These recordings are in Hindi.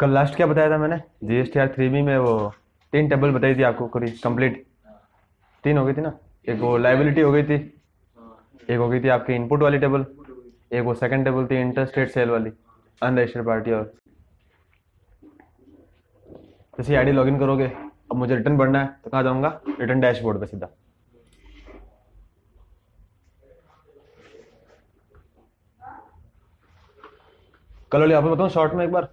कल लास्ट क्या बताया था मैंने? GSTR 3B में वो 3 टेबल बताई थी आपको पूरी कंप्लीट। 3 हो गई थी ना। एक वो लाइबिलिटी हो गई थी, एक हो गई थी आपकी इनपुट वाली टेबल, एक वो सेकंड टेबल थी इंटरस्टेट सेल वाली, अनरजिस्टर्ड पार्टी। और जैसे आईडी लॉगिन करोगे, अब मुझे रिटर्न भरना है तो कहाँ जाऊँगा? रिटर्न डैशबोर्ड पे सीधा। कल वाली आपको बताऊँ शॉर्ट में एक बार।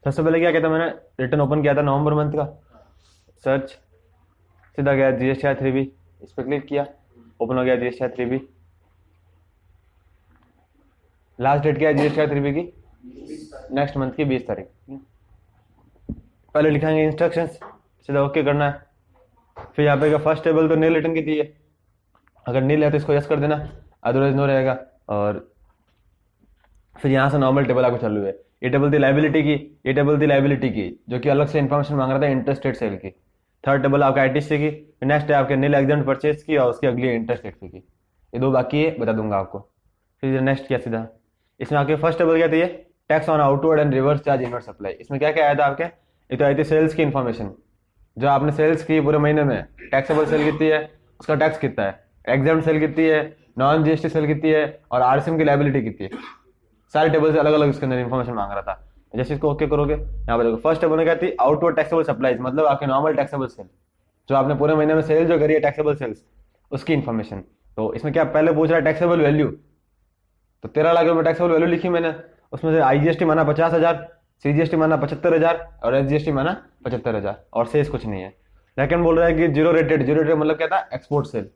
सबसे पहले क्या कहता मैंने? रिटर्न ओपन किया था नवंबर मंथ का, सर्च, सीधा गया GSTR 3B, इस पर क्लिक किया, ओपन हो गया GSTR 3B। लास्ट डेट क्या है GSTR 3B की? नेक्स्ट मंथ की 20 तारीख। पहले लिखाएंगे इंस्ट्रक्शंस, सीधा ओके करना है। फिर यहाँ पे फर्स्ट टेबल तो नील रिटर्न की थी है, अगर नील है तो इसको यस कर देना, अदरवाइज नो रहेगा। और फिर यहाँ से नॉर्मल टेबल आपको चालू है। ये टेबल थी लाइबिलिटी की, ये टेबल थी लाइबिलिटी की, जो कि अलग से इन्फॉर्मेशन मांग रहा था इंटरेस्ट सेल की। थर्ड टेबल आपका ITC की, नेक्स्ट है आपके नील एग्जेंट परचेज की, और उसकी अगली इंटरेस्ट रेट की। ये दो बाकी है, बता दूंगा आपको। फिर नेक्स्ट क्या सीधा इसमें आपके फर्स्ट टेबल क्या थी? Tax on outward and reverse charge inward supply. इसमें क्या क्या आया था आपके? ये तो आई थी सेल्स की इन्फॉर्मेशन, जो आपने सेल्स की पूरे महीने में, टैक्सेबल सेल कितनी है, उसका टैक्स कितना है, एग्जाम सेल कितनी है, नॉन GST सेल कितनी है, और RCM की लाइबिलिटी कितनी है। सारे टेबल से अलग अलग इसके अंदर इन्फॉर्मेशन मांग रहा था। जैसे इसको ओके करोगे, यहाँ पर देखो फर्स्ट टेबल में क्या थी? आउटवर्ड टैक्सेबल सप्लाईज, मतलब आपके नॉर्मल टैक्सेबल सेल, जो आपने पूरे महीने में सेल जो करी है टैक्सेबल सेल्स, उसकी इन्फॉर्मेशन। तो इसमें क्या पहले पूछ रहा है? Taxable value. तो 13 लाख रुपए टैक्सेबल वैल्यू लिखी मैंने, उसमें से IGST माना 50,000, CGST माना 75,000, और SGST माना 75,000, और शेष कुछ नहीं है। लेकिन बोल रहा है कि जीरो रेटेड। जीरो रेटेड मतलब क्या था? Export cell.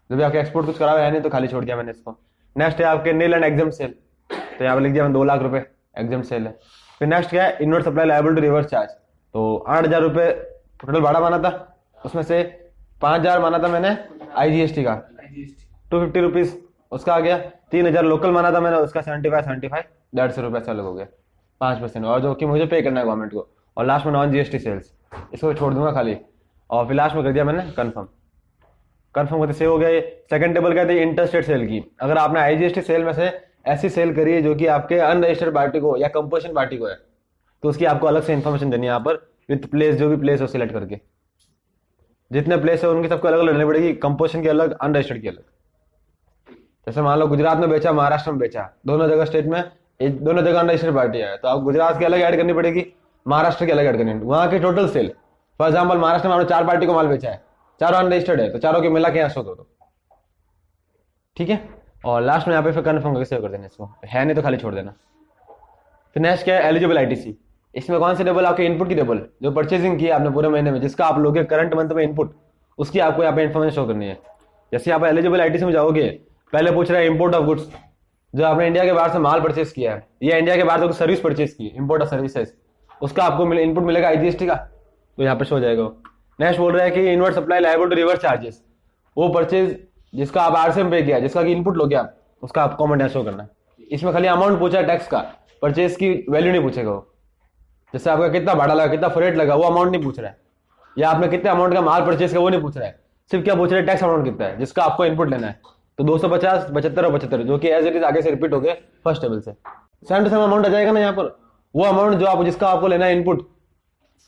जब भी आपके एक्सपोर्ट कुछ करा हुआ है नहीं तो खाली छोड़ दिया मैंने इसको। नेक्स्ट है आपके नील एंड एग्जाम सेल, तो यहाँ पे लिख दिया मैंने 2 लाख रुपए एग्जाम सेल है। फिर नेक्स्ट क्या है? Inward supply liable to reverse charge, तो 8,000 रुपए टोटल भाड़ा माना था, उसमें से 5,000 माना था मैंने IGST का, 250 रुपीज उसका आ गया। 3,000 लोकल माना था मैंने, उसका 75 150 रुपये से अलग हो गया, 5%, और जो कि मुझे पे करना है गवर्नमेंट को। और लास्ट में नॉन GST सेल्स, इसको छोड़ दूंगा खाली। और फिर लास्ट में कर दिया मैंने कन्फर्म। कन्फर्म करते सेव हो गया। ये सेकंड टेबल कहते हैं इंटरस्टेट सेल की। अगर आपने IGST सेल में से ऐसी सेल करी है जो कि आपके अनरजिस्टर्ड पार्टी को या कंपोजिशन पार्टी को है, तो उसकी आपको अलग से इन्फॉर्मेशन देनी है यहाँ पर, विथ प्लेस, जो भी प्लेस हो सिलेक्ट करके। जितने प्लेस है उनकी सबको अलग अलग लेनी पड़ेगी, कंपोजिशन की अलग, अनरजिस्टर्ड की अलग। जैसे मान लो गुजरात में बेचा, महाराष्ट्र में बेचा, दोनों जगह स्टेट में दोनों जगह अनरजिस्टर्ड पार्टी है, तो आप गुजरात की अलग ऐड करनी पड़ेगी, महाराष्ट्र की अलग ऐड करनी, वहां के total sale. For example Maharashtra में हमने 4 पार्टी को माल बेचा है, चारों अनरजिस्टर्ड है, तो चारों के मिला के यहाँ शो दो। ठीक है। और लास्ट में यहाँ पे फिर कन्फर्म करके सेव कर देना इसको, है नहीं तो खाली छोड़ देना। फिर नेक्स्ट क्या है? Eligible ITC। इसमें कौन सी टेबल? आपके इनपुट की टेबल, जो परचेसिंग की आपने पूरे महीने में, जिसका आप लोगे करंट मंथ में इनपुट, उसकी आपको यहाँ पे इन्फॉर्मेशन शो करनी है। जैसे आप एलिजिबल ITC में जाओगे, पहले पूछ रहा है इंपोर्ट ऑफ गुड्स, जो आपने इंडिया के बाहर से माल परचेस किया है या इंडिया के बाहर से सर्विस परचेस की, इंपोर्ट ऑफ सर्विसेज, उसका आपको इनपुट मिलेगा IGST का, तो यहाँ पे शो हो जाएगा। नेक्स्ट बोल रहा है कि inward supply liable to reverse charges, वो परचेज जिसका आप RCM पे किया, जिसका कि इनपुट लो गया, उसका आपको अमाउंट शो करना है। इसमें खाली अमाउंट पूछा है टैक्स का, परचेज की वैल्यू नहीं पूछेगा वो। जैसे आपका कितना भाड़ा लगा, कितना फ्रेट लगा, वो अमाउंट नहीं पूछ रहा है, या आपने कितने अमाउंट का माल परचेज किया वो नहीं पूछ रहा है। सिर्फ क्या पूछ रहा है? टैक्स अमाउंट कितना है, जिसका आपको इनपुट लेना है। तो 250, 75 और 75, जो कि एज इट इज आगे से रिपीट हो गए फर्स्ट टेबल से, सेम टू सेम अमाउंट आ जाएगा ना यहाँ पर। वो अमाउंट जो आप, जिसका आपको लेना है इनपुट,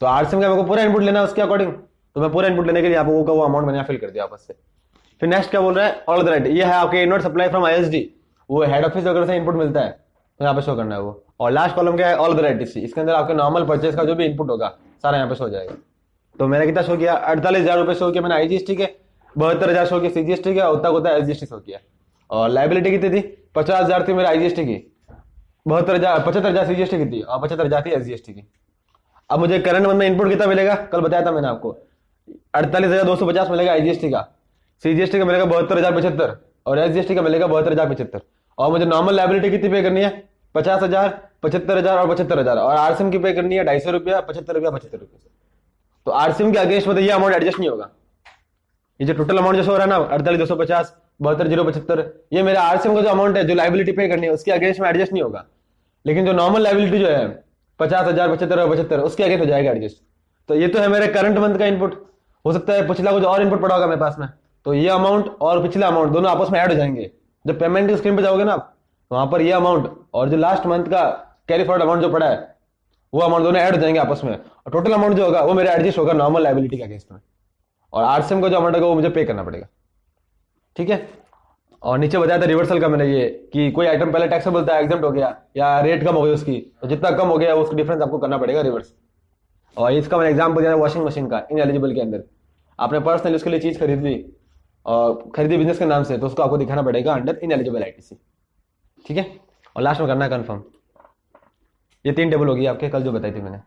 तो RCM का मेरे को पूरा इनपुट लेना है उसके अकॉर्डिंग, तो मैं पूरा इनपुट लेने के लिए आपको वो अमाउंट मैंने फिल कर दिया आपस से। फिर नेक्स्ट क्या बोल रहा है? ऑल द राइट, ये है आपके इनवर्ट सप्लाई फ्रॉम ISD, वो हेड ऑफिस वगैरह से इनपुट मिलता है, तो यहाँ पे शो करना है वो। और लास्ट कॉलम क्या है? ऑल द राइट ITC, इसके अंदर आपके नॉर्मल परचेज का जो भी इनपुट होगा सारा यहाँ पे शो हो जाएगा। तो मैंने कितना शो किया? 48,000 रुपये शो किया मैंने IGST के, 72,000 शो किया CGST के, उतना को SGST शो किया। और लाइबिलिटी कितनी थी? 50,000 थी मेरे IGST की, 75,000 CGST की थी, और 75,000 थी SGST की। अब मुझे करंट मंथ में इनपुट कितना मिलेगा? कल बताया था मैंने आपको, 48,250 मिलेगा IGST का, CGST का मिलेगा 72,075, और SGST का मिलेगा 72,075। और मुझे नॉर्मल लाइबिलिटी कितनी पे करनी है? 50,000, 75,000 और 75,000, और RCM की पे करनी है 250 रुपया, 75 रुपया, 75 रुपये से। तो RCM के अगेंस्ट में ये अमाउंट एडजस्ट नहीं होगा। ये जो टोटल अमाउंट जो हो रहा है ना, 48,250, 72,075, ये मेरा RCM का जो अमाउंट है, जो लाइबिलिटी पे करनी है, उसके अगेंस्ट में एडजस्ट नहीं होगा। लेकिन जो नॉर्मल लाइबिलिटी जो है 50,000, 75 और 75, उसके अगेंस्ट हो जाएगा एडजस्ट। तो ये तो है मेरे करंट मंथ का इनपुट। हो सकता है पिछला कुछ और इनपुट पड़ा होगा मेरे पास में, तो ये अमाउंट और पिछला अमाउंट दोनों आपस में ऐड हो जाएंगे। जब पेमेंट की स्क्रीन पे जाओगे ना आप, तो वहां पर ये अमाउंट और जो लास्ट मंथ का कैरी फॉरवर्ड अमाउंट जो पड़ा है वो अमाउंट दोनों ऐड हो जाएंगे आपस में, और टोटल अमाउंट जो होगा वो मेरा एडजस्ट होगा नॉर्मल लायबिलिटी के अगेंस्ट में, और आरसीएम का जो अमाउंट होगा वो मुझे पे करना पड़ेगा। ठीक है। और नीचे बताया था रिवर्सल का मैंने ये कि कोई आइटम पहले टैक्सेबल था, एग्जम्प्ट हो गया या रेट कम हो गई उसकी, तो जितना कम हो गया उसका डिफरेंस आपको करना पड़ेगा रिवर्स। और इसका मैंने एग्जाम्पल दिया वॉशिंग मशीन का, इन एलिजिबल के अंदर आपने पर्सनली उसके लिए चीज खरीद ली और खरीदी बिजनेस के नाम से, तो उसको आपको दिखाना पड़ेगा अंडर इन एलिजिबल आईटीसी। ठीक है। और लास्ट में करना है कंफर्म। ये 3 टेबल होगी आपके कल जो बताई थी मैंने।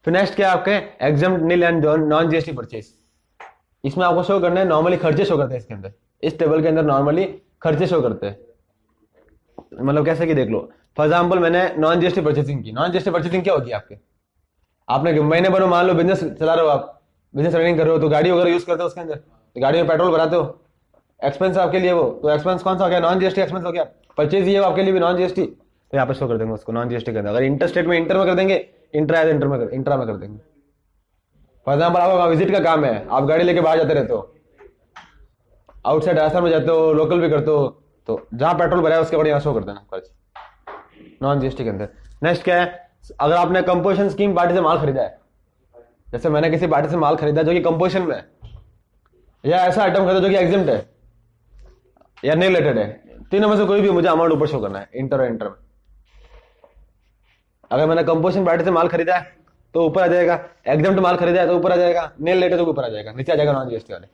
फिर नेक्स्ट क्या आपके exempt nil and non GST purchase. इसमें आपको शो करना है नॉर्मली खर्चे शो करते हैं इसके अंदर, इस टेबल के अंदर नॉर्मली खर्चे शो करते हैं। मतलब कैसे कि देख लो, फॉर एग्जाम्पल मैंने नॉन जीएसटी परचेसिंग की। नॉन जीएसटी परचेसिंग क्या होगी आपके, आपने महीने भर मान लो बिजनेस चला रहे हो, आप बिजनेस रनिंग कर रहे हो, तो गाड़ी वगैरह यूज करते हो उसके अंदर, तो गाड़ी में पेट्रोल भराते हो, एक्सपेंस आपके लिए वो, तो एक्सपेंस कौन सा हो गया, नॉन जीएसटी एक्सपेंस हो गया। परचेज ये आपके लिए भी नॉन जीएसटी, तो यहाँ पे शो कर देंगे उसको नॉन जीएसटी के अंदर। अगर इंटर स्टेट में इंटर में कर देंगे, इंट्रा में कर देंगे। फॉर एग्जाम्पल आपका विजिट का काम है, आप गाड़ी लेके बाहर जाते रहते हो, आउटसाइड रास्ता में जाते हो, लोकल भी करते हो, तो जहां पेट्रोल भरा है उसके बढ़िया शो कर देना खर्च नॉन जीएसटी के अंदर। नेक्स्ट क्या है, अगर आपने कंपोजिशन स्कीम पार्टी से माल खरीदा है, जैसे मैंने किसी पार्टी से माल खरीदा जो कि कंपोजिशन में है, या ऐसा आइटम खरीदा जो कि एग्जिम्ट है या नहीं रिलेटेड है, तीनों में से कोई भी मुझे अमाउंट ऊपर शो करना है इंटर और इंटर में। अगर मैंने कंपोजिशन पार्टी से माल खरीदा है तो ऊपर आ जाएगा, एग्जिम्ट माल खरीदा है तो ऊपर आ जाएगा, नहीं रिलेटेड तो ऊपर आ जाएगा, नीचे आ जाएगा नॉन जीएसटी वाले।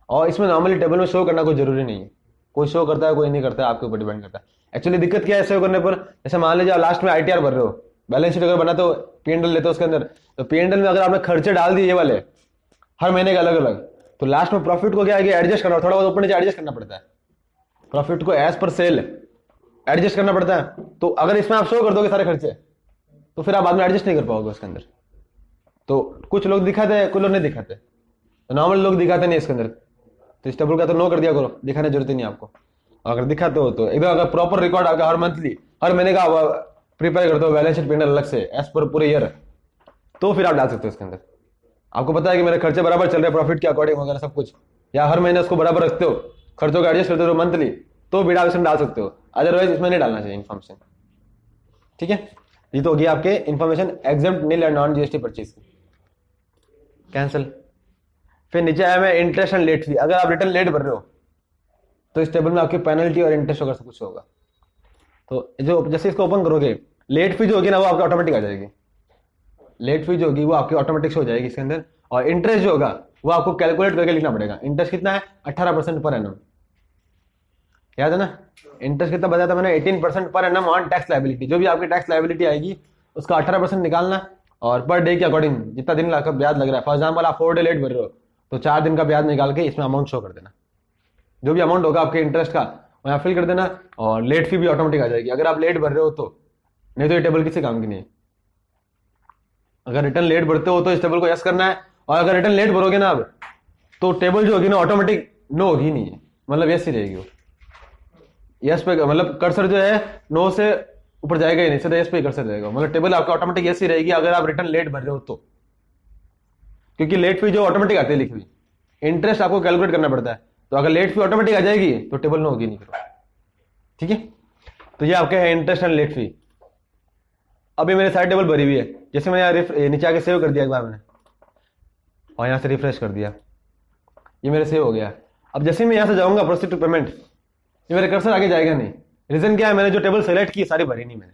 और इसमें नॉर्मली टेबल में शो करना कोई जरूरी नहीं है, कोई शो करता है कोई नहीं करता है, आपके ऊपर डिपेंड करता है। एक्चुअली दिक्कत क्या है शो करने पर, जैसे मान लीजिए लास्ट में आईटीआर भर रहे हो, बैलेंस शीट अगर बनाते हो, पीएनएल लेते हो उसके अंदर, तो पीएनएल में अगर आपने खर्चे डाल दिए ये वाले हर महीने के अलग अलग, तो लास्ट में प्रॉफिट को क्या है एडजस्ट करना, थोड़ा बहुत ऊपर नीचे एडजस्ट करना पड़ता है, प्रॉफिट को एज पर सेल एडजस्ट करना पड़ता है। तो अगर इसमें आप शो कर दोगे सारे खर्चे, तो फिर आप बाद में एडजस्ट नहीं कर पाओगे उसके अंदर। तो कुछ लोग दिखाते हैं, कुछ लोग नहीं दिखाते, तो नॉर्मल लोग दिखाते नहीं इसके अंदर, तो इस टेबल का तो नो कर दिया करो, दिखाने की जरूरत ही नहीं आपको। अगर दिखाते हो तो एकदम, अगर प्रॉपर रिकॉर्ड आपका हर मंथली हर महीने का प्रिपेयर करते हो बैलेंस शीट पेंडल अलग से एज पर पूरे ईयर, तो फिर आप डाल सकते हो इसके अंदर। आपको पता है कि मेरे खर्चे बराबर चल रहे हैं प्रॉफिट के अकॉर्डिंग वगैरह सब कुछ, या हर महीने उसको बराबर रखते हो, खर्चों का एडजस्ट करते हो मंथली, तो बिना ऑप्शन डाल सकते हो, अदरवाइज इसमें नहीं डालना चाहिए इन्फॉर्मेशन। ठीक है। ये तो होगी आपके information exempt nil and non GST purchase की। कैंसिल। फिर नीचे आया मैं इंटरेस्ट एंड लेट फी। अगर आप रिटर्न लेट भर रहे हो तो इस टेबल में आपकी पेनल्टी और इंटरेस्ट वगैरह सब कुछ होगा। तो जो जैसे इसको ओपन करोगे, लेट फी जो होगी ना वो आपकी ऑटोमेटिक आ जाएगी, लेट फी जो होगी वो आपकी ऑटोमेटिक हो जाएगी इसके अंदर। और इंटरेस्ट जो होगा वो आपको कैलकुलेट करके लिखना पड़ेगा। इंटरेस्ट कितना है, 18% पर एनम, याद है ना। इंटरेस्ट कितना बताया था मैंने, 18% per annum on tax liability. जो भी आपकी टैक्स लायबिलिटी आएगी उसका 18% निकालना, और पर डे के अकॉर्डिंग जितना दिन का ब्याज लग रहा है, फॉर एग्जाम्पल आप 4 डे लेट भर रहे हो तो 4 दिन का ब्याज निकाल के इसमें अमाउंट शो कर देना, जो भी अमाउंट होगा आपके इंटरेस्ट का वहां फिल कर देना, और लेट फी भी ऑटोमेटिक आ जाएगी अगर आप लेट भर रहे हो तो, नहीं तो ये टेबल किसी काम की नहीं है। अगर रिटर्न लेट भरते हो तो इस टेबल को यस करना है, और अगर रिटर्न लेट भरोगे ना अब, तो टेबल जो होगी ना ऑटोमेटिक नो होगी नहीं है, मतलब यस ही रहेगी वो। यस पे मतलब कर्सर जो है नो से ऊपर जाएगा ही नहीं, सीधा यस पे कर्सर रहेगा, मतलब टेबल आपका ऑटोमेटिक यस ही रहेगी अगर आप रिटर्न लेट भर रहे हो तो, क्योंकि लेट फी जो ऑटोमेटिक आती है लिखी हुई, इंटरेस्ट आपको कैलकुलेट करना पड़ता है, तो अगर लेट फी ऑटोमेटिक आ जाएगी तो टेबल नो होगी नहीं फिर। ठीक है। तो ये आपके है इंटरेस्ट एंड लेट फी। अभी मेरे साइड टेबल भरी हुई है, जैसे मैंने नीचे आके सेव कर दिया एक बार मैंने, और यहां से रिफ्रेश कर दिया, ये मेरे सेव हो गया। अब जैसे मैं यहां से जाऊंगा प्रोसीड टू पेमेंट, ये मेरे कर्सर आगे जाएगा नहीं। रीजन क्या है, मैंने जो टेबल सेलेक्ट की सारी भरी नहीं मैंने,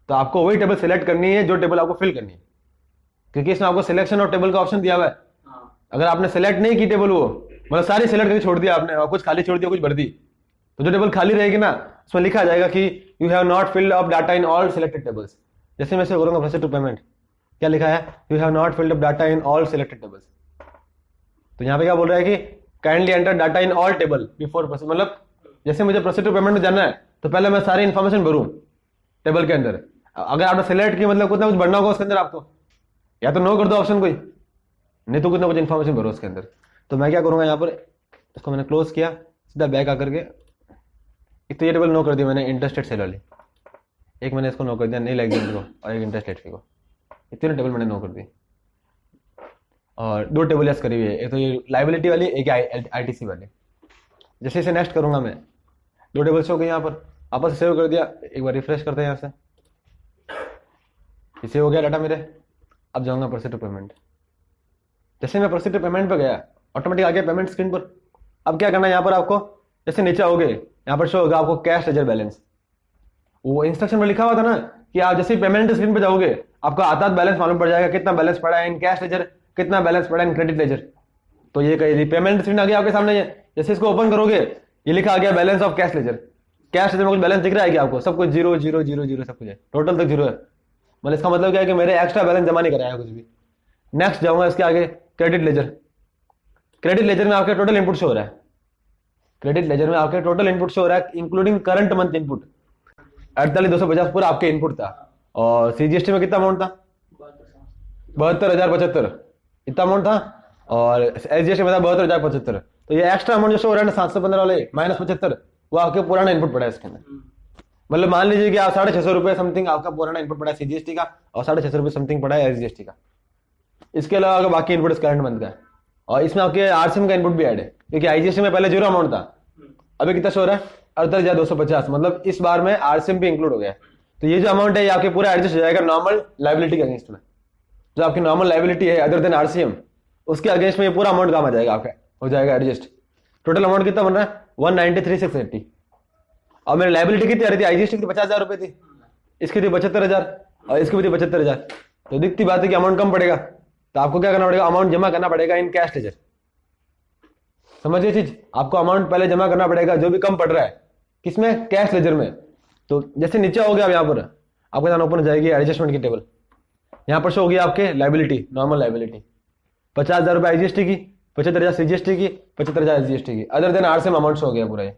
तो आपको वही टेबल सेलेक्ट करनी है जो टेबल आपको फिल करनी है, क्योंकि इसमें आपको सिलेक्शन और टेबल का ऑप्शन दिया हुआ है। अगर आपने सेलेक्ट नहीं की टेबल, वो मतलब सारी सेलेक्ट करके छोड़ दिया आपने, और कुछ खाली छोड़ दिया कुछ भर दी, तो जो टेबल खाली रहेगी ना उसमें लिखा जाएगा कि you have not filled up data in all selected tables. जैसे मैं इसे करूंगा प्रोसीड टू पेमेंट, क्या लिखा है, you have not filled up data in all selected tables. तो यहाँ पे क्या बोल रहा है कि kindly enter data in all table before proceed, मतलब जैसे मुझे प्रोसीड टू पेमेंट में जाना है तो पहले मैं सारी इन्फॉर्मेशन भरूं टेबल के अंदर। अगर आपने सेलेक्ट की मतलब कुछ ना कुछ भरना होगा उसके अंदर आपको, या तो नो कर दो ऑप्शन कोई, नहीं तो कुछ ना कुछ इन्फॉर्मेशन भरो उसके अंदर। तो मैं क्या करूंगा, यहाँ पर इसको मैंने क्लोज किया, सीधा बैक आकर के एक तो ये टेबल नो कर दिया मैंने इंटरेस्टेड सेल वाली, एक मैंने इसको नो कर दिया नील एग्जिट को, और एक इंटरेस्टेड फी को, ये तीनों टेबल मैंने नो कर दी। और 2 टेबल यस करी हुई है, एक तो ये लाइबिलिटी वाली, एक आईटीसी वाली। जैसे इसे नेक्स्ट करूंगा मैं, दो टेबल्स हो गए यहाँ पर, आपस सेव कर दिया। एक बार रिफ्रेश करते हैं यहाँ से, इसे हो गया डाटा मेरे। अब जाऊंगा प्रोसीड टू पेमेंट। जैसे मैं प्रोसीड टू पेमेंट पे गया, ऑटोमेटिक आ गया पेमेंट स्क्रीन पर। अब क्या करना है यहाँ पर आपको, जैसे नीचे आओगे यहाँ पर शो होगा आपको कैश लेजर बैलेंस। वो इंस्ट्रक्शन में लिखा हुआ था ना कि आप जैसे पेमेंट स्क्रीन पे जाओगे आपको आधा बैलेंस मालूम पड़ जाएगा, कितना बैलेंस पड़ा है इन कैश लेजर, कितना बैलेंस पड़ा है इन क्रेडिट लेजर। तो ये कही पेमेंट स्क्रीन आ गया आपके सामने। जैसे इसको ओपन करोगे ये लिखा आ गया balance of cash ledger. Cash ledger में कुछ बैलेंस दिख रहा है क्या आपको? सब कुछ 0 0 0 0 सब कुछ है, टोटल तक 0 है। मतलब इसका मतलब क्या है कि मेरे एक्स्ट्रा बैलेंस जमा नहीं कराया कुछ भी। नेक्स्ट जाऊंगा इसके आगे क्रेडिट लेजर। क्रेडिट लेजर में आपके टोटल इनपुट शो हो रहा है। क्रेडिट लेजर में आपके टोटल इनपुट शो हो रहा है इंक्लूडिंग करंट मंथ इनपुट 48,250 पूरा आपके इनपुट था। और सीजीएसटी में कितना अमाउंट था? 72,075 इतना अमाउंट था। और एसजीएसटी में था 72,075। तो ये एक्स्ट्रा अमाउंट जो शो हो रहा है ना 715 वाले -75, वो आपके पुराना इनपुट पड़ा है इसके अंदर। मतलब मान लीजिए कि आप 650 रुपए समथिंग आपका पुराना इनपुट पड़ा है सीजीएसटी का, और 650 रुपए समथिंग पड़ा है एसजीएसटी का। इसके अलावा अगर बाकी इनपुट इस करंट मंथ का है, और इसमें आपके आरसीएम का इनपुट भी ऐड है, क्योंकि आईजीएसटी में पहले 0 अमाउंट था, अभी कितना शो हो रहा है 48,250। मतलब इस बार में आरसीएम भी इंक्लूड हो गया है। तो ये जो अमाउंट है ये आपके पूरा एडजस्ट हो जाएगा नॉर्मल लाइबिलिटी के अगेंस्ट में। जो आपकी नॉर्मल लाइबिलिटी है अदर देन आरसीएम, उसके अगेंस्ट में ये पूरा अमाउंट काम आ जाएगा, आपका हो जाएगा एडजस्ट। टोटल अमाउंट कितना बन रहा है 193,680। और मेरी लाइबिलिटी कितनी आ रही थी? आईजीएसटी की 50,000 रुपए थी, इसकी थी 75,000 और इसकी भी थी 75,000। तो दिखती बात है कि अमाउंट कम पड़ेगा, तो आपको क्या करना पड़ेगा? अमाउंट जमा करना पड़ेगा इन कैश लेजर। समझिए चीज, आपको अमाउंट पहले जमा करना पड़ेगा जो भी कम पड़ रहा है, किसमें? कैश लेजर में। तो जैसे नीचे हो गया अब यहाँ पर आपको ध्यान ओपन हो जाएगी एडजस्टमेंट की टेबल। यहाँ पर शो होगी आपके लाइबिलिटी, नॉर्मल लाइबिलिटी 50,000 रुपए आईजीएसटी की, 75,000 सीजीएसटी की, 75,000 एसजीएसटी की। Other than RCM amount show हो गया पूरा। ये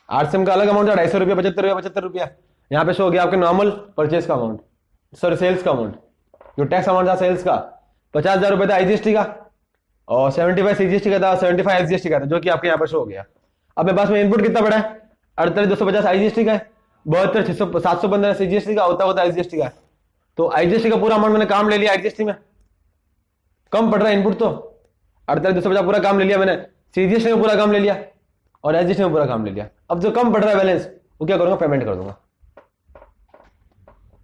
आरसीएम का अलग अमाउंट है 250 रुपया, 75 रुपया। यहाँ पे शो हो गया आपके नॉर्मल परचेज का अमाउंट, सॉरी सेल्स का अमाउंट, जो टैक्स अमाउंट था सेल्स का 50,000 रुपए था आईजीएसटी का, और 75 सीजीएसटी का था, 75 एसजीएसटी का था, जो कि आपके यहाँ पर शो हो गया। अब मेरे पास में इनपुट कितना पड़ा है? 48,250 आईजीएसटी का है, 72,715 सीजीएसटी का, होता एसजीएसटी का। तो आईजीएसटी का पूरा अमाउंट मैंने काम ले लिया आईजीएसटी में, कम पड़ रहा है इनपुट। तो 48,250 पूरा काम ले लिया मैंने, सीजीएसटी में पूरा काम ले लिया और एसजीएसटी में पूरा काम ले लिया। अब जो कम पड़ रहा है बैलेंस वो क्या करूंगा? पेमेंट कर दूंगा।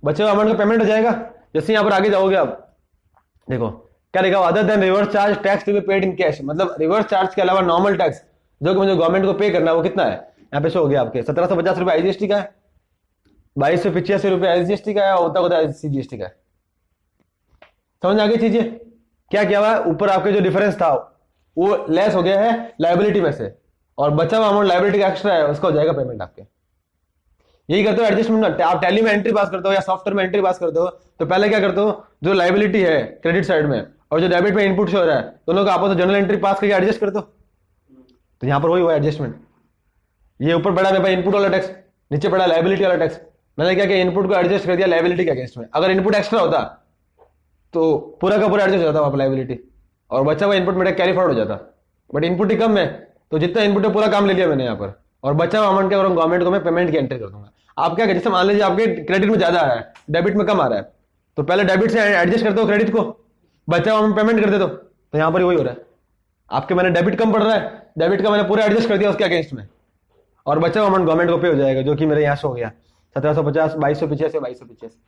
बचे हुए अमाउंट का पेमेंट हो जाएगा। जैसे यहाँ पर आगे जाओगे आप देखो क्या लिखा हुआ, other than reverse charge tax to be paid in cash. मतलब रिवर्स चार्ज के अलावा नॉर्मल टैक्स जो कि मुझे गवर्नमेंट को पे करना है वो कितना है? यहाँ पे शो हो गया आपके 1750 रुपए आईजीएसटी का है, 2285 रुपए एसजीएसटी का है, और होता है सीजीएसटी का है। समझ आ गई चीजें? क्या क्या हुआ? ऊपर आपके जो डिफरेंस था वो लेस हो गया है लाइबिलिटी में से, और बचा हुआ अमाउंट लाइबिलिटी का एक्स्ट्रा है, उसका हो जाएगा पेमेंट आपके। यही करते हो एडजस्टमेंट। आप टैली में एंट्री पास करते हो या सॉफ्टवेयर में एंट्री पास करते हो, तो पहले क्या करते हो? जो लाइबिलिटी है क्रेडिट साइड में और जो डेबिट में इनपुट शो हो रहा है, दोनों का आपस में जनरल एंट्री पास करके एडजस्ट करते हो। तो यहां पर वही हुआ एडजस्टमेंट। ये ऊपर पड़ा मेरे पास इनपुट वाला टैक्स, नीचे पड़ा लाइबिलिटी वाला टैक्स। मैंने क्या किया? इनपुट को एडजस्ट कर दिया लाइबिलिटी के अगेंस्ट में। अगर इनपुट एक्स्ट्रा होता तो पूरा का पूरा एडजस्ट हो जाता वहां पर लाइबिलिटी, और बचा हुआ इनपुट मेरा कैरी फॉरवर्ड हो जाता। बट इनपुट ही कम है, तो जितना इनपुट है पूरा काम ले लिया मैंने यहाँ पर, और बचा हुआ अमाउंट क्या करूँ? गवर्नमेंट को मैं पेमेंट की एंट्री कर दूंगा। आप क्या, जैसे मान लीजिए आपके क्रेडिट में ज्यादा आ रहा है, डेबिट में कम आ रहा है, तो पहले डेबिट से एडजस्ट करते हो क्रेडिट को, बचा हुआ अमाउंट पेमेंट कर दे दो। तो यहाँ पर वही हो रहा है आपके, मैंने डेबिट कम पड़ रहा है, डेबिट का मैंने पूरा एडजस्ट कर दिया उसके अगेंस्ट में, और बचा हुआ अमाउंट गवर्नमेंट को पे हो जाएगा, जो कि मेरे यहाँ से हो गया 1750, 2285, 2285।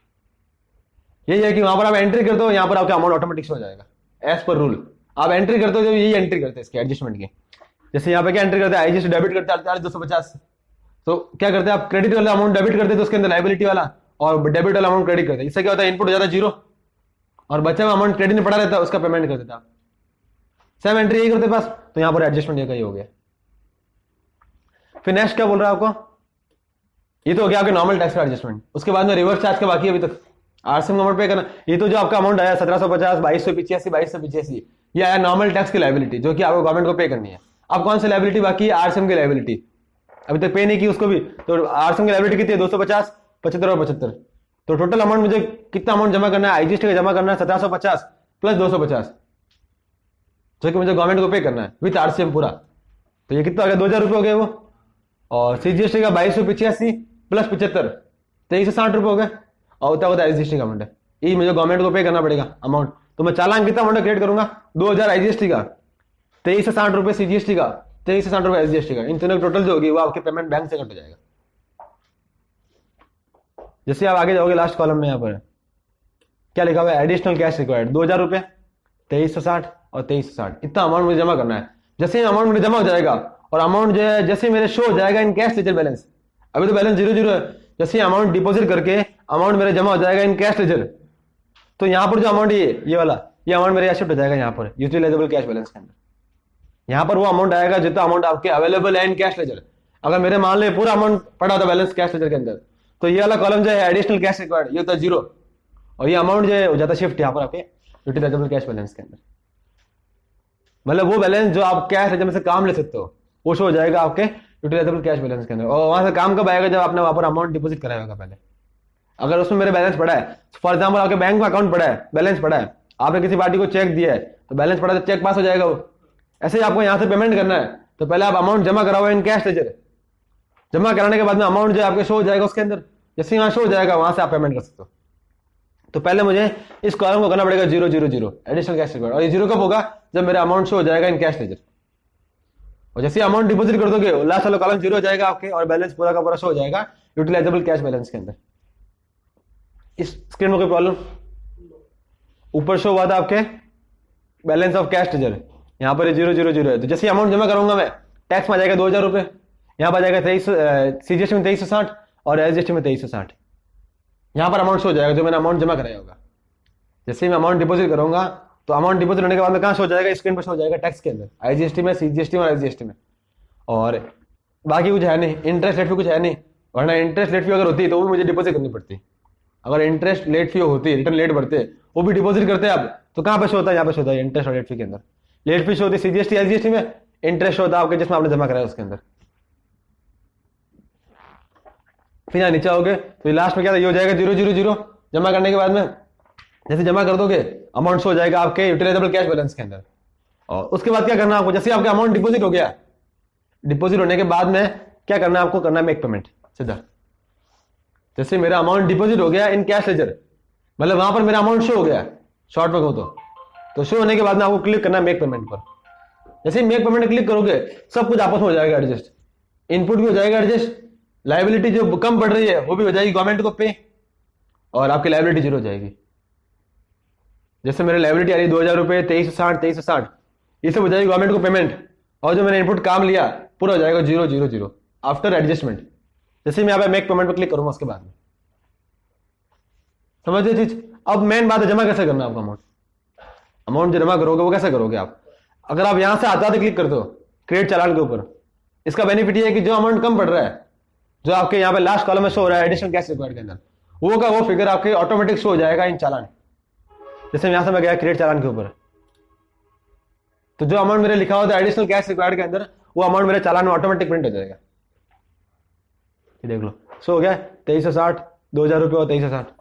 यही है कि वहां पर आप एंट्री करते हो, यहाँ पर आपका अमाउंट ऑटोमेटिक हो जाएगा एज पर रूल। आप एंट्री करते हो जो यही एंट्री करते हैं इसके एडजस्टमेंट की। जैसे यहाँ पे क्या एंट्री करते हैं? आईजीएसटी डेबिट करते हैं 48,250, तो क्या करते हैं आप? क्रेडिट वाला अमाउंट डेबिट करते हैं, तो उसके अंदर लाइबिलिटी वाला और डेबिट वाला अमाउंट क्रेडिट करते हैं। इससे क्या होता है? इनपुट हो जाता है 0 और बचा हुआ अमाउंट क्रेडिट में पड़ा रहता है, उसका पेमेंट कर देता है। सेम एंट्री यही करते पास, तो यहाँ पर एडजस्टमेंट ये हो गया। फिर नेक्स्ट क्या बोल रहा है आपको? ये तो हो गया आपके नॉर्मल टैक्स का एडजस्टमेंट। उसके बाद में रिवर्स चार्ज का बाकी है अभी तक, आरसीएम अमाउंट पे करना। ये तो जो आपका अमाउंट आया 1750, 2285, 2285, ये आया नॉर्मल टैक्स की लाइबिलिटी, जो कि आपको गवर्नमेंट को पे करनी है। अब कौन सी लाइबिलिटी बाकी है? आरसीएम की लाइबिलिटी अभी तक पे नहीं की उसको भी। तो आरसीएम की लाइबिलिटी कितनी है? 250, 75 और 75। तो टोटल अमाउंट मुझे कितना अमाउंट जमा करना है? आईजीएसटी का जमा करना है 1750 प्लस 250, जो कि मुझे गवर्नमेंट को पे करना है विथ आरसीएम पूरा। तो ये कितना हो गया? 2000 रुपये हो गए वो। और सीजीएसटी का 2285 प्लस 75, 2360 रुपये हो गए। और होता आईजीएसटी का अमाउंट है, ये मुझे गवर्नमेंट को पे करना पड़ेगा अमाउंट। तो मैं चालान कितना अमाउंट क्रिएट करूंगा? 2000 आईजीएसटी का, 2360 रुपये सीजीएसटी का, 2360 SGST का, इन तीनों टोटल जो होगी वो आपके पेमेंट बैंक से कट हो जाएगा। जैसे आप आगे जाओगे लास्ट कॉलम में यहाँ पर क्या लिखा हुआ है, एडिशनल कैश रिक्वायर्ड 2000 रुपये, 2360 और 2360, इतना अमाउंट मुझे जमा करना है। जैसे ही अमाउंट मुझे जमा हो जाएगा और अमाउंट जो है जैसे मेरे शो हो जाएगा इन कैश लेजर बैलेंस, अभी तो बैलेंस 0 है, जैसे अमाउंट डिपॉजिट करके अमाउंट मेरे जमा हो जाएगा इन कैश लेजर, तो यहाँ पर जो अमाउंट ये वाला ये अमाउंट मेरे शिफ्ट हो जाएगा यहाँ पर यूटिलाइजेबल कैश बैलेंस के अंदर। यहाँ पर वो अमाउंट आएगा जितना अमाउंट आपके अवेलेबल है इन कैश लेजर। अगर मेरे मान ले पूरा अमाउंट पड़ा था बैलेंस कैश लेजर के अंदर, तो ये वाला कॉलम जो है एडिशनल कैश रिक्वायर्ड ये होता है 0, और ये अमाउंट जो है हो जाता है शिफ्ट यहाँ पर आपके यूटिलाइजेबल कैश बैलेंस के अंदर। मतलब वो बैलेंस जो आप कैश लेजर में से काम ले सकते हो वो शो हो जाएगा आपके यूटिलाइजेबल कैश बैलेंस के अंदर। और वहां से काम कब आएगा, जब आपने वहां पर अमाउंट डिपॉजिट कराया होगा पहले। अगर उसमें मेरे बैलेंस पड़ा है, फॉर एग्जाम्पल आपके बैंक में अकाउंट पड़ा है, बैलेंस पड़ा है, आपने किसी पार्टी को चेक दिया है तो बैलेंस पड़ा है तो चेक पास हो जाएगा वो। ऐसे ही आपको यहाँ से पेमेंट करना है तो पहले आप अमाउंट जमा कराओ इन कैश लेजर, जमा कराने के बाद में अमाउंट जो आपके शो हो जाएगा उसके अंदर, जैसे यहाँ शो हो जाएगा वहां से आप पेमेंट कर सकते हो। तो पहले मुझे इस कॉलम को करना पड़ेगा 0 0 0 एडिशनल कैश रिक्वायर्ड, और ये 0 कब होगा, जब मेरा अमाउंट शो हो जाएगा इन कैश लेजर। और जैसे अमाउंट डिपॉजिट कर दोगे लास्ट वाला कॉलम 0 हो जाएगा आपके, और बैलेंस पूरा का पूरा शो हो जाएगा यूटिलाइजेबल कैश बैलेंस के अंदर। इस स्क्रीन में कोई प्रॉब्लम? ऊपर शो हुआ था आपके बैलेंस ऑफ कैश लेजर, यहाँ पर 0 0 0 है, तो जैसे अमाउंट जमा करूंगा मैं टैक्स में आ जाएगा 2000 रुपये, यहाँ पर आ जाएगा 23 में 2360 और एसजीएसटी में 2360, यहाँ पर अमाउंट शो हो जाएगा जो मैंने अमाउंट जमा कराया होगा। जैसे ही मैं अमाउंट डिपॉजिट करूंगा तो अमाउंट डिपॉजिट होने के बाद में कहाँ शो हो जाएगा, स्क्रीन पर शो हो जाएगा टैक्स के अंदर, आईजीएसटी में, सीजीएसटी में और एसजीएसटी में। और बाकी कुछ है नहीं, इंटरेस्ट लेट फी कुछ है नहीं, वरना इंटरेस्ट लेट फी अगर होती है तो वो भी मुझे डिपॉजिट करनी पड़ती। अगर इंटरेस्ट लेट फी होती, रिटर्न लेट बढ़ते, वो भी डिपॉजिट करते आप, तो कहाँ पे शो होता है, यहाँ पे शो होता है इंटरेस्ट और लेट फी के अंदर। लेट फी शो होती है सीजीएसटी एसजीएसटी में, इंटरेस्ट होता है आपके जिसमें आपने जमा कराया उसके अंदर। फिर यहाँ नीचे आओगे तो लास्ट में क्या था, ये हो जाएगा 0 0 0 जमा करने के बाद में जैसे जमा कर दोगे अमाउंट शो हो जाएगा आपके यूटिलाइजेबल कैश बैलेंस के अंदर। और उसके बाद क्या करना है आपको, जैसे आपका अमाउंट डिपॉजिट हो गया, डिपॉजिट होने के बाद में क्या करना है आपको, करना है मेक पेमेंट सीधा। जैसे मेरा अमाउंट डिपॉजिट हो गया इन कैश लेजर, मतलब वहां पर मेरा अमाउंट शो हो गया, शॉर्ट में कहूं तो शो होने के बाद में आपको क्लिक करना है मेक पेमेंट पर। जैसे मेक पेमेंट क्लिक करोगे सब कुछ आपस में हो जाएगा एडजस्ट, इनपुट भी हो जाएगा एडजस्ट, लाइबिलिटी जो कम पड़ रही है वो भी हो जाएगी गवर्नमेंट को पे, और आपकी लाइबिलिटी 0 हो जाएगी। जैसे मेरे लाइबिलिटी आ रही है 2000 रुपये, 2360 ये सब हो जाएगी गवर्नमेंट को पेमेंट, और जो मैंने इनपुट काम लिया पूरा हो जाएगा 0 0 0 आफ्टर एडजस्टमेंट। जैसे मैं यहाँ पे मेक पेमेंट पर क्लिक करूंगा उसके बाद में, समझिए चीज। अब मेन बात है जमा कैसे करना है आपका अमाउंट जो जमा करोगे वो कैसे करोगे आप। अगर आप यहां से आते क्लिक करते हो क्रिएट चालान के ऊपर, इसका बेनिफिट ये है कि जो अमाउंट कम पड़ रहा है, जो आपके यहाँ पे लास्ट कॉलम में शो हो रहा है एडिशनल कैश रिक्वायर्ड के अंदर, वो का वो फिगर आपके ऑटोमेटिक शो हो जाएगा इन चालान। जैसे यहां से मैं गया क्रिएट चालान के ऊपर, तो जो अमाउंट मेरे लिखा होता है एडिशनल कैश रिक्वायर्ड के अंदर, वो अमाउंट मेरे चालान में ऑटोमेटिक प्रिंट हो जाएगा। ये देख लो शो हो गया 2360, 2000 रुपये और 2360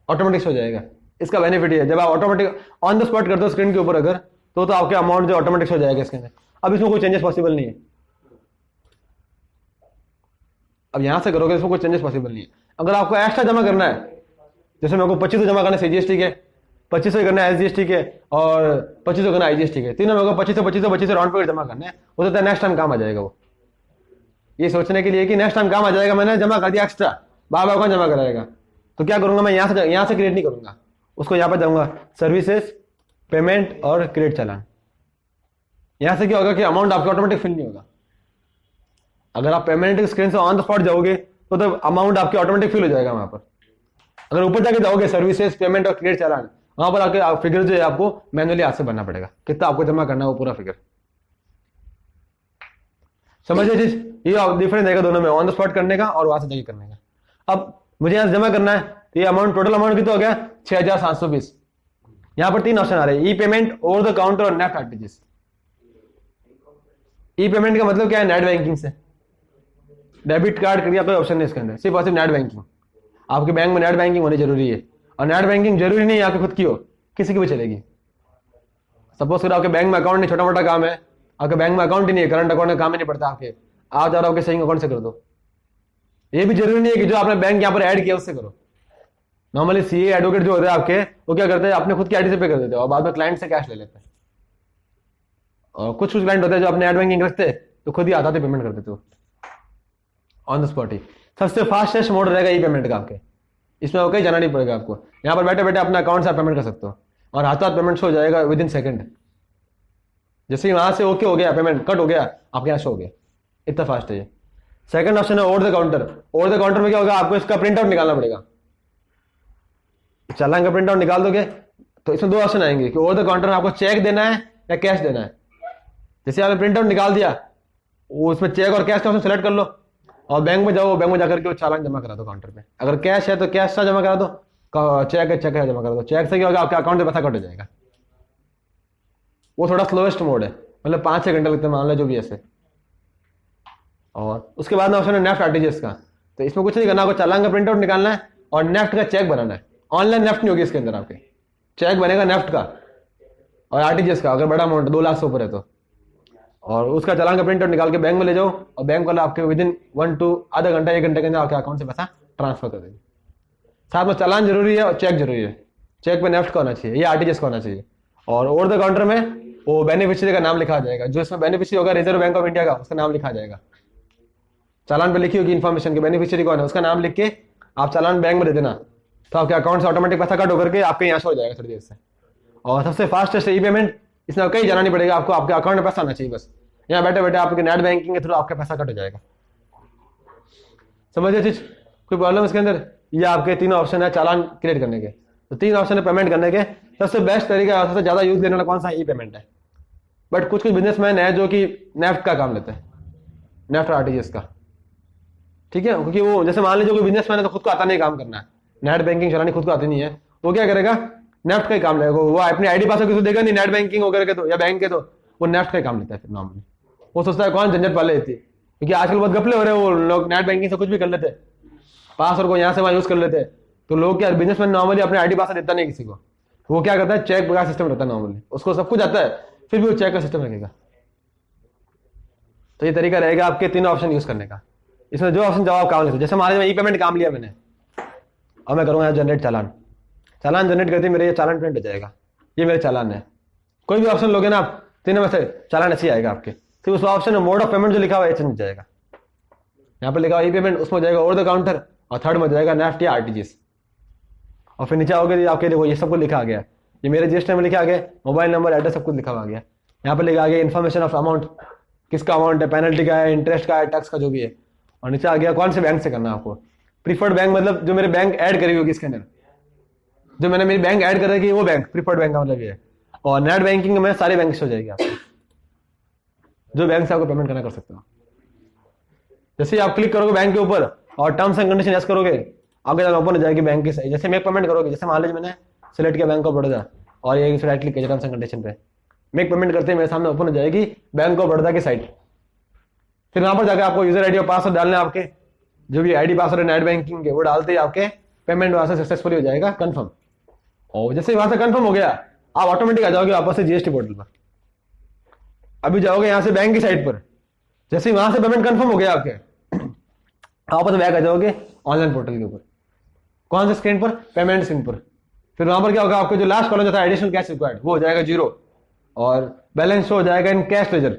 ऑटोमेटिक हो जाएगा। इसका बेनिफिट है जब आप ऑटोमेटिक ऑन द स्पॉट करते हो स्क्रीन के ऊपर अगर, तो आपके अमाउंट जो ऑटोमेटिक हो जाएगा इसके अंदर। अब इसमें कोई चेंजेस पॉसिबल नहीं है, अब यहां से करोगे इसमें कोई चेंजेस पॉसिबल नहीं है। अगर आपको एक्स्ट्रा जमा करना है, जैसे मेरे को 2500 जमा करना है सीजीएसटी के, 2500 करना है एसजीएसटी के और 2500 करना है आईजीएसटी के, तीनों मेरे को 2500 राउंड फिगर जमा करना है, वो तो नेक्स्ट टाइम काम आ जाएगा। वो ये सोचने के लिए कि नेक्स्ट टाइम काम आ जाएगा, मैंने जमा कर दिया एक्स्ट्रा, बार बार कौन जमा कराएगा, तो क्या करूंगा मैं यहां से क्रिएट नहीं करूंगा उसको, यहां पर जाऊंगा सर्विसेज, पेमेंट और क्रिएट चालान। यहां से क्या होगा कि अमाउंट आपका ऑटोमेटिक फिल नहीं होगा। अगर आप पेमेंट स्क्रीन से ऑन द स्पॉट जाओगे तो अमाउंट आपके ऑटोमेटिक फिल हो जाएगा वहां पर। अगर ऊपर जाके जाओगे सर्विसेज, पेमेंट और क्रिएट चालान, वहां पर आपके फिगर जो है आपको मैनुअली हाथ से भरना पड़ेगा, कितना आपको जमा करना है वो पूरा फिगर। समझिए चीज, ये डिफरेंस रहेगा दोनों में, ऑन द स्पॉट करने का और वहां से जाके करने का। अब मुझे यहां जमा करना है तो ये अमाउंट, टोटल अमाउंट कितना हो गया 6720। यहां पर 3 ऑप्शन आ रहे हैं, ई पेमेंट, ओवर द काउंटर और नेफ्ट आरटीजीएस। ई पेमेंट का मतलब क्या है, नेट बैंकिंग से, डेबिट कार्ड क्रेडिट कोई ऑप्शन नहीं इसके अंदर, सिर्फ और सिर्फ नेट बैंकिंग। आपके बैंक में नेट बैंकिंग होनी जरूरी है, और नेट बैंकिंग जरूरी नहीं है आपकी खुद की हो, किसी की भी चलेगी। सपोज करो आपके बैंक में अकाउंट नहीं, छोटा मोटा काम है, आपके बैंक में अकाउंट ही नहीं है, करंट अकाउंट में काम ही नहीं पड़ता आपके, आप जाओ आपके सेविंग अकाउंट से कर दो। ये भी जरूरी नहीं है कि जो आपने बैंक यहाँ पर ऐड किया उससे करो। नॉर्मली सीए एडवोकेट जो होते हैं आपके, वो क्या करते हैं, अपने खुद की आईडी से पे कर देते हैं और बाद में क्लाइंट से कैश ले लेते हैं। और कुछ कुछ क्लाइंट होते हैं जो अपने नेट बैंकिंग रखते हैं तो खुद ही आता थे पेमेंट कर देते हो ऑन द स्पॉट ही। सबसे फास्टेस्ट मोड रहेगा ई पेमेंट का आपके, इसमें कहीं जाना नहीं पड़ेगा आपको, यहाँ पर बैठे बैठे अपना अकाउंट से आप पेमेंट कर सकते हो और हाथों हाथ पेमेंट शो हो जाएगा विद इन सेकेंड। जैसे ही वहां से ओके हो गया, पेमेंट कट हो गया, आपके यहाँ शो हो गया, इतना फास्ट है ये। सेकंड ऑप्शन है over the counter. Over the counter में क्या होगा, आपको इसका प्रिंट आउट निकालना पड़ेगा। चालान का प्रिंट आउट निकाल दोगे तो इसमें दो ऑप्शन आएंगे कि ओवर द काउंटर में आपको चेक देना है या कैश देना है। जैसे आपने प्रिंट आउट निकाल दिया, वो उसमें चेक और कैश का ऑप्शन सेलेक्ट कर लो और बैंक में जाओ, बैंक में जाकर के वो चालान जमा करा दो काउंटर पे। अगर कैश है तो कैश से जमा करा दो, चेक है चेक है जमा करा दो। चेक से क्या होगा, आपके अकाउंट में पैसा कट हो जाएगा। वो थोड़ा स्लोएस्ट मोड है, मतलब 5-6 घंटे लगते हैं मान लो जो भी ऐसे। और उसके बाद में ऑप्शन है नेफ्ट आरटीजीएस का। तो इसमें कुछ नहीं करना, आपको चालान का प्रिंट आउट निकालना है और नेफ्ट का चेक बनाना है। ऑनलाइन नेफ्ट नहीं होगी इसके अंदर, आपके चेक बनेगा नेफ्ट का और आरटीजीएस का, अगर बड़ा अमाउंट 2 लाख से ऊपर है तो। और उसका चालान का प्रिंट आउट निकाल के बैंक में ले जाओ और बैंक वाला आपके विद इन 1 to आधा घंटा 1 घंटे के अंदर आपके अकाउंट से पैसा ट्रांसफर कर देंगे। साथ में चालान जरूरी है और चेक जरूरी है। चेक पे नेफ्ट का होना चाहिए या आरटीजीएस का होना चाहिए। और ओवर द काउंटर में वो बेनिफिशियरी का नाम लिखा जाएगा, जो इसमें बेनिफिशियरी होगा रिजर्व बैंक ऑफ इंडिया का, उसका नाम लिखा जाएगा। चालान पे लिखी होगी इन्फॉर्मेशन के बेनिफिशियरी कौन है, उसका नाम लिख के आप चालान बैंक में दे देना, तो आपके अकाउंट से ऑटोमेटिक पैसा कट होकर के आपके यहाँ से हो जाएगा थोड़ी देर से। और सबसे फास्टेस्ट ई पेमेंट, इसमें कहीं जाना नहीं पड़ेगा आपको, आपके अकाउंट में पैसा आना चाहिए बस। यहाँ बैठे बैठे आपके नेट बैंकिंग के थ्रू आपका पैसा कट हो जाएगा। समझिए चीज, कोई प्रॉब्लम इसके अंदर? ये आपके तीनों ऑप्शन है चालान क्रिएट करने के। तो 3 ऑप्शन है पेमेंट करने के। सबसे बेस्ट तरीका, सबसे ज्यादा यूज लेने वाला कौन सा, ई पेमेंट है। बट कुछ कुछ बिजनेसमैन है जो कि नेफ्ट का काम लेते हैं, नेफ्ट और आरटीजीएस का, ठीक है। क्योंकि वो जैसे मान लीजिए कोई बिजनेसमैन है तो खुद को आता नहीं काम करना है, नेट बैंकिंग चलानी खुद को आती नहीं है, वो क्या करेगा, नेफ्ट का ही काम लेगा। वो अपनी आईडी पासवर्ड किसी देगा नहीं, नेट बैंकिंग वगैरह के तो या बैंक के, तो वो नेफ्ट का ही काम लेता है फिर नॉर्मली। वो सोचता है कौन झंझट पाले लेती है, क्योंकि आजकल बहुत गपले हो रहे हैं, वो लोग नेट बैंकिंग से कुछ भी कर लेते हैं, पासवर्ड को यहाँ से वहाँ यूज कर लेते हैं। तो लोग क्या, बिजनेसमैन नॉर्मली अपने आईडी पासवर्ड देता नहीं किसी को, वो क्या करता है, चेक का सिस्टम रहता है नॉर्मली, उसको सब कुछ आता है, फिर भी वो चेक का सिस्टम रखेगा। तो ये तरीका रहेगा आपके 3 ऑप्शन यूज करने का। इसमें जो ऑप्शन जवाब काम लेते, जैसे मान लीजिए ई पेमेंट काम लिया मैंने और मैं करूँगा जनरेट चालान, चालान जनरेट करते मेरे ये चालान प्रिंट हो जाएगा, ये मेरे चालान है। कोई भी ऑप्शन लोगे ना आप, तीनों में से चालान अच्छी आएगा आपके। फिर उस ऑप्शन में मोड ऑफ पेमेंट जो लिखा हुआ है चेंज जाएगा, यहाँ पर लिखा हुआ ई पेमेंट, उसमें जाएगा ओवर द काउंटर, और थर्ड में जाएगा नेफ्ट या आरटीजीएस। और फिर नीचे आओगे आपके देखो ये सब कुछ लिखा आ गया, ये मेरे रजिस्टर में लिखा आ गया, मोबाइल नंबर एड्रेस सब कुछ लिखा हुआ गया। यहाँ पर लिखा आ गया इन्फॉर्मेशन ऑफ अमाउंट, किसका अमाउंट है, पेनल्टी का है, इंटरेस्ट का है, टैक्स का जो भी है। और नीचे आ गया कौन से बैंक से करना है आपको, प्रीफर्ड बैंक, मतलब जो मेरे बैंक ऐड करी होगी इसके अंदर, जो मैंने मेरी बैंक ऐड कर रखी है वो बैंक, प्रीफर्ड बैंक का मतलब ये है। और नेट बैंकिंग में सारे बैंक से हो जाएगी आपको, जो बैंक से आपको पेमेंट करना कर सकते हो। जैसे आप क्लिक करोगे बैंक के ऊपर और टर्म्स एंड कंडीशन यस करोगे, आगे जाकर ओपन हो जाएगी बैंक की। जैसे मेक पेमेंट करोगे, जैसे मान लीजिए मैंने सिलेक्ट किया बैंक ऑफ बड़ौदा और ये राइट क्लिक किया टर्म्स एंड कंडीशन पे, मेक पेमेंट करते हैं मेरे सामने ओपन हो जाएगी बैंक ऑफ बड़ौदा की साइट। फिर वहां पर जाकर आपको यूजर आईडी और पासवर्ड डालने, आपके जो भी आईडी पासवर्ड नेट बैंकिंग के वो डालते ही आपके पेमेंट वहां से सक्सेसफुली हो जाएगा कंफर्म। और जैसे वहां से कंफर्म हो गया, आप ऑटोमेटिक आ जाओगे वापस से जीएसटी पोर्टल पर। अभी जाओगे यहाँ से बैंक की साइट पर, जैसे ही वहां से पेमेंट कंफर्म हो गया आपके, वापस बैक आ जाओगे ऑनलाइन पोर्टल के ऊपर। कौन से स्क्रीन पर, पेमेंट स्क्रीन पर। फिर वहां पर क्या होगा, आपको जो लास्ट कॉलम जो था एडिशनल कैश रिक्वायर्ड वो हो जाएगा 0 और बैलेंस शो हो जाएगा इन कैश लेजर,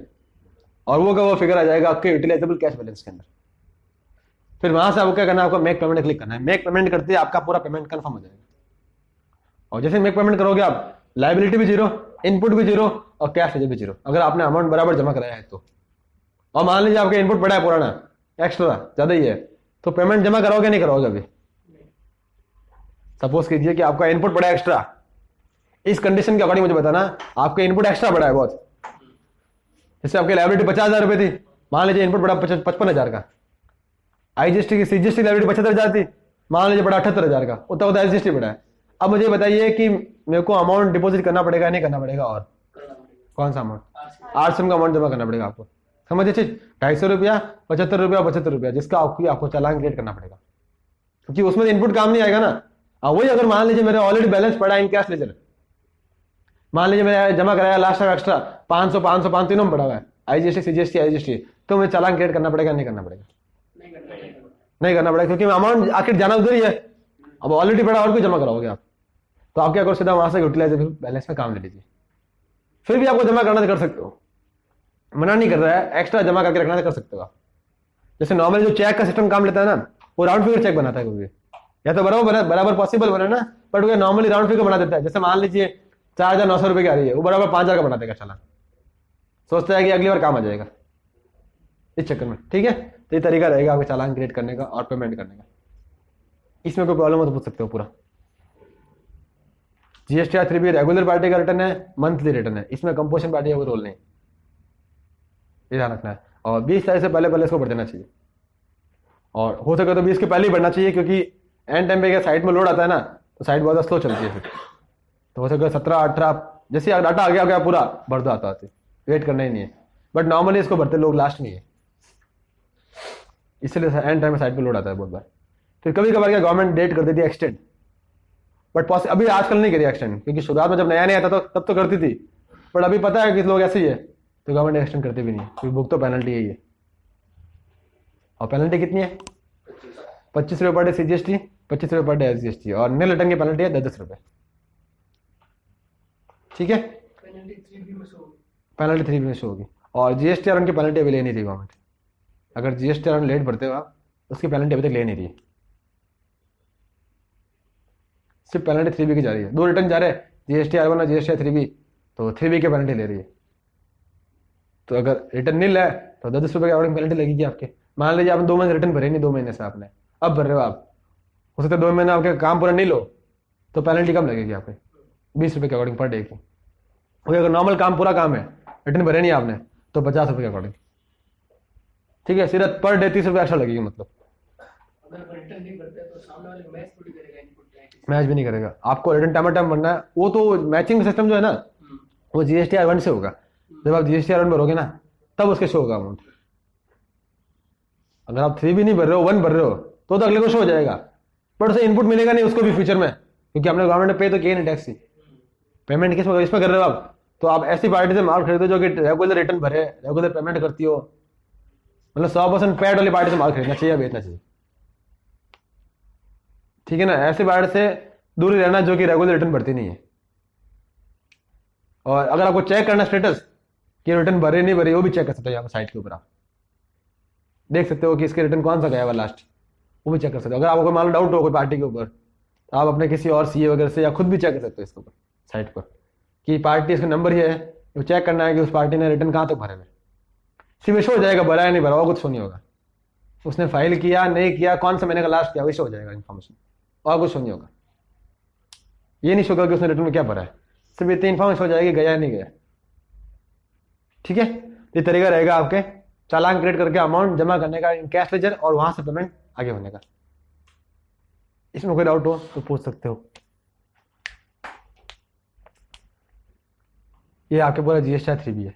और वो का वो फिगर आ जाएगा आपके यूटिलाइजेबल कैश बैलेंस के अंदर। फिर वहां से आपको क्या करना है, आपको मेक पेमेंट क्लिक करना है। मेक पेमेंट करते ही आपका पूरा पेमेंट कंफर्म हो जाएगा। और जैसे मेक पेमेंट करोगे आप, लायबिलिटी भी 0, इनपुट भी 0 और कैश लेजर भी 0, अगर आपने अमाउंट बराबर जमा कराया है तो। और मान लीजिए आपका इनपुट पड़ा है पुराना, एक्स्ट्रा ज्यादा ही है, तो पेमेंट जमा कराओगे नहीं कराओगे अभी। सपोज कीजिए कि आपका इनपुट पड़ा है एक्स्ट्रा, इस कंडीशन के अकॉर्डिंग मुझे बताना, आपका इनपुट एक्स्ट्रा पड़ा है बहुत। जैसे आपकी लायबिलिटी 50,000 रुपए थी, मान लीजिए इनपुट पड़ा 55,000 का, आईजीएसटी की सीजीएसटी लायबिलिटी 75,000 थी, मान लीजिए पड़ा 78,000 का, उतना उतना आईजीएसटी पड़ा है। अब मुझे बताइए कि मेरे को अमाउंट डिपॉजिट करना पड़ेगा नहीं करना पड़ेगा, और कौन सा अमाउंट, 800 का अमाउंट जमा करना पड़ेगा आपको। समझिए चीज, 250 रुपया, 75 रुपया, 75 रुपया, जिसका आपको चालान क्रिएट करना पड़ेगा, क्योंकि उसमें इनपुट काम नहीं आएगा ना। वही अगर मान लीजिए मेरे ऑलरेडी बैलेंस पड़ा है इन कैश लेजर, मान लीजिए मैंने जमा कराया लास्ट टाइम एक्स्ट्रा 500 500 500 तीनों में पड़ा हुआ है, आईजीएसटी सीजीएसटी आईजीएसटी, तो मुझे चालान क्रिएट करना पड़ेगा नहीं करना पड़ेगा? नहीं करना पड़ेगा, क्योंकि अमाउंट आखिर जाना उधर ही है। अब ऑलरेडी पड़ा और कोई जमा कराओगे आप, तो आप क्या करो, सीधा वहां से यूटिलाइजेबल बैलेंस में काम ले लीजिए। फिर भी आपको जमा करना कर सकते हो, मना नहीं कर रहा है, एक्स्ट्रा जमा करके रखना है, कर सकते हो आप। जैसे नॉर्मली जो चेक का सिस्टम काम लेता है ना, वो राउंड फिगर चेक बनाता है कभी, या तो बराबर पॉसिबल बने ना, बट वो नॉर्मली राउंड फिगर बना देता है। जैसे मान लीजिए 4,900 रुपये की आ रही है, वो बराबर 5,000 का बना देगा चालान, सोचता है कि अगली बार काम आ जाएगा इस चक्कर में। ठीक है, तो ये तरीका रहेगा आपके चालान क्रिएट करने का और पेमेंट करने का। इसमें कोई प्रॉब्लम हो तो पूछ सकते हो पूरा। GSTR 3B रेगुलर पार्टी का रिटर्न है, मंथली रिटर्न है, इसमें कंपोजिशन पार्टी का कोई रोल नहीं, ये ध्यान रखना है। और 20 तारीख से पहले पहले इसको भर देना चाहिए, और हो सके तो 20 के पहले ही भरना चाहिए, क्योंकि एंड टाइम पे क्या साइट में लोड आता है ना, तो साइट बहुत स्लो चलती है फिर। तो हो सके 17-18 जैसे डाटा आ गया पूरा भर दो, आता वेट करना ही नहीं है। बट नॉर्मली इसको भरते लोग लास्ट में है, इसलिए एंड टाइम में साइट पे लोड आता है बहुत बार। फिर कभी कभार क्या गवर्नमेंट डेट कर देती है एक्सटेंड, बट अभी आजकल नहीं करी एक्सटेंड, क्योंकि शुरुआत में जब नया नया था तो तब तो करती थी, बट अभी पता है कि लोग ऐसे ही है, तो गवर्नमेंट एक्सटेंड करती भी नहीं, क्योंकि बुक तो पेनल्टी यही है। और पेनल्टी कितनी है? 25 रुपये पर डे CGST, 25 रुपये पर डे SGST, और नील रिटर्न की पेनल्टी है 10 रुपये। ठीक है, पेनल्टी 3B में शो होगी। और GSTR की पेनल्टी अभी ले नहीं रही गवर्नमेंट। अगर GSTR लेट भरते हो आप, उसकी पेनल्टी अभी तक ले नहीं रही है, सिर्फ पेनल्टी 3B की जा रही है। 2 रिटर्न जा रहे हैं, GSTR1 और GSTR 3B, तो 3B की पेनल्टी ले रही है। तो अगर रिटर्न नील है तो 10 रुपये की अकॉर्डिंग पेनल्टी लगेगी आपके। मान लीजिए आपने 2 महीने रिटर्न भरे नहीं, 2 महीने से आपने अब भर रहे हो आप, हो सकता है 2 महीने आपके काम पूरा नहीं लो, तो पेनल्टी कम लगेगी आपके, 20 रुपये के अकॉर्डिंग पर डे की। और अगर नॉर्मल काम पूरा काम है, रिटर्न भरे नहीं आपने, तो 50 रुपये के अकॉर्डिंग। ठीक है, सिर्फ पर डे 30 रुपये एक्स्ट्रा लगेगी। मतलब अगर रिटर्न नहीं भरते तो सामने वाले मैच थोड़ी करेगा, मैच भी नहीं करेगा, आपको रिटर्न टाइम भरना है। वो तो मैचिंग सिस्टम जो है ना, वो GSTR1 से होगा। जब आप GSTR1 भरोगे ना, तब उसके शो होगा अमाउंट। अगर आप 3 भी नहीं भर रहे हो, 1 भर रहे हो, तो अगले को शो हो जाएगा, बट उसे इनपुट मिलेगा नहीं उसको भी फ्यूचर में, क्योंकि हमने गवर्नमेंट ने पे तो किया नहीं टैक्स ही। पेमेंट किस इसमें कर रहे हो आप? तो आप ऐसी पार्टी से माल खरीदो जो कि रेगुलर रिटर्न भरे, रेगुलर पेमेंट करती हो, मतलब 100% पेड वाली पार्टी से माल खरीदना चाहिए, बेचना चाहिए। ठीक है ना, ऐसी पार्टी से दूर ही रहना जो कि रेगुलर रिटर्न भरती नहीं है। और अगर आपको चेक करना स्टेटस कि रिटर्न भरे नहीं भरे, वो भी चेक कर सकते हो यहाँ साइट के ऊपर। आप देख सकते हो कि इसके रिटर्न कौन सा गया हुआ लास्ट, वो भी चेक कर सकते हो। अगर आपको मान लो डाउट हो कोई पार्टी के ऊपर, तो आप अपने किसी और CA वगैरह से या खुद भी चेक कर सकते हो इसके ऊपर साइट पर, कि पार्टी इसका नंबर ये है, तो चेक करना है कि उस पार्टी ने रिटर्न कहाँ तक भरे हुए। सिर्फ शो हो जाएगा भरा है नहीं भरा, और कुछ शो नहीं होगा। उसने फाइल किया नहीं किया, कौन सा महीने का लास्ट किया, वही शो हो जाएगा इन्फॉर्मेशन, और कुछ शो नहीं होगा। ये नहीं शो होगा कि उसने रिटर्न में क्या भरा है, सिर्फ इतनी इन्फॉर्मेशन हो जाएगी गया नहीं गया। ठीक है, ये तरीका रहेगा आपके चालान क्रिएट करके अमाउंट जमा करने का इन कैश लेजर, और वहां से पेमेंट आगे होने का। इसमें कोई डाउट हो तो पूछ सकते हो। ये आपके पूरा GSTR 3B है।